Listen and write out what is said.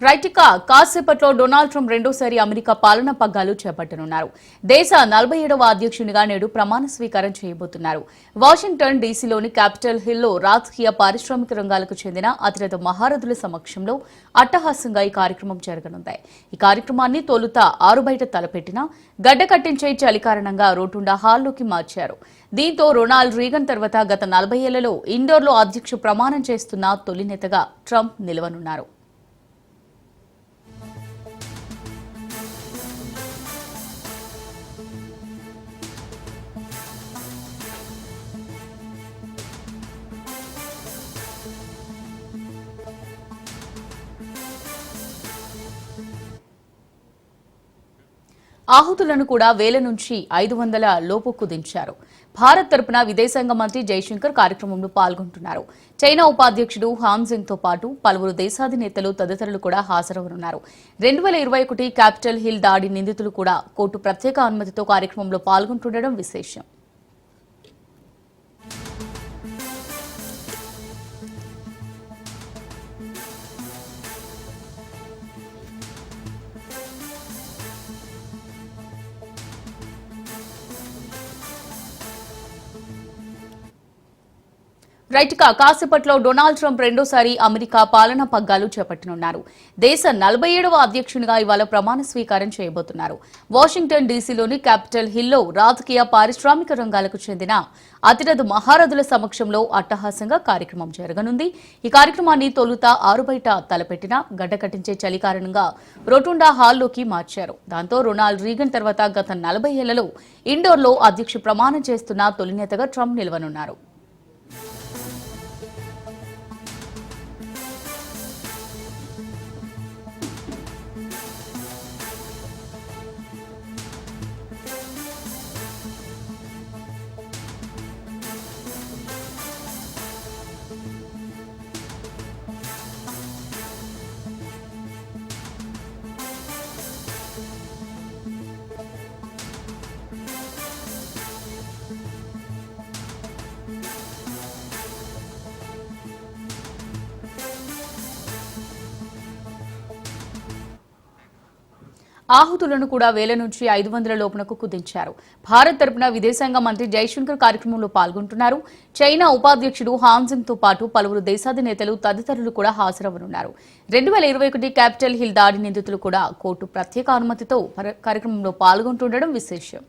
రైటిక కాసేపట్లో Donald Trump రెండోసారి America పాలనా పగ్గాలు చేపట్టనున్నారు. దేశ 47వ అధ్యక్షునిగా నేడు ప్రమాణ స్వీకారం చేయబోతున్నారు. వాషింగ్టన్ డీసీలోని క్యాపిటల్ హిల్లో రాజకీయ పారిశ్రామిక రంగాలకు చెందిన అతిరథ మహారథుల సమక్షంలో అట్టహాసంగా ఈ కార్యక్రమం జరగనుంది. ఈ కార్యక్రమాన్ని తొలుత ఆరుబయట తలపెట్టిన గడ్డ కట్టించే చలి కారణంగా రోటుండా హాల్లోకి మార్చారు. దీంతో రొనాల్డ్ రీగన్ తర్వాత గత 40 ఏళ్లలో ఇండోర్లో అధ్యక్ష ప్రమాణం చేస్తున్న తొలి నేతగా ట్రంప్ నిలవనున్నారు. ఆహుతులను కూడా వేల నుంచి 500 లోపుకు దించారు. భారత్ తరపున విదేశాంగ మంత్రి జైశంకర్ కార్యక్రమంలో పాల్గొంటున్నారు. చైనా ఉపాధ్యక్షుడు హాంజింగ్ తో పాటు పలువురు దేశాధినేతలు తదితరులు కూడా హాజరవనున్నారు. 2021 క్యాపిటల్ హిల్ దాడి నిందితులు కూడా కోర్టు ప్రత్యేక అనుమతితో కార్యక్రమంలో పాల్గొంటుండడం విశేషం. రైట్గా కాసేపట్లో డొనాల్డ్ ట్రంప్ రెండోసారి అమెరికా పాలనా పగ్గాలు చేపట్టనున్నారు. దేశ 47వ అధ్యక్షునిగా ఇవాళ ప్రమాణ స్వీకారం చేయబోతున్నారు. వాషింగ్టన్ డీసీలోని క్యాపిటల్ హిల్లో రాజకీయ పారిశ్రామిక రంగాలకు చెందిన అతిరథ మహారథుల సమక్షంలో అట్టహాసంగా కార్యక్రమం జరగనుంది. ఈ కార్యక్రమాన్ని తొలుత ఆరుబయట తలపెట్టిన గడ్డ కట్టించే చలి కారణంగా రోటుండా హాల్లోకి మార్చారు. దాంతో రొనాల్డ్ రీగన్ తర్వాత గత 40 ఏళ్లలో ఇండోర్లో అధ్యక్ష ప్రమాణం చేస్తున్న తొలి నేతగా ట్రంప్ నిలవనున్నారు. ఆహుతులను కూడా వేల నుంచి 500 లోపునకు కుదించారు. భారత్ తరపున విదేశాంగ మంత్రి జైశంకర్ కార్యక్రమంలో పాల్గొంటున్నారు. చైనా ఉపాధ్యక్షుడు హాంజింగ్ తో పాటు పలువురు దేశాధినేతలు తదితరులు కూడా హాజరవనున్నారు. 2021 క్యాపిటల్ హిల్ దాడి నిందితులు కూడా కోర్టు ప్రత్యేక అనుమతితో కార్యక్రమంలో పాల్గొంటుండడం విశేషం.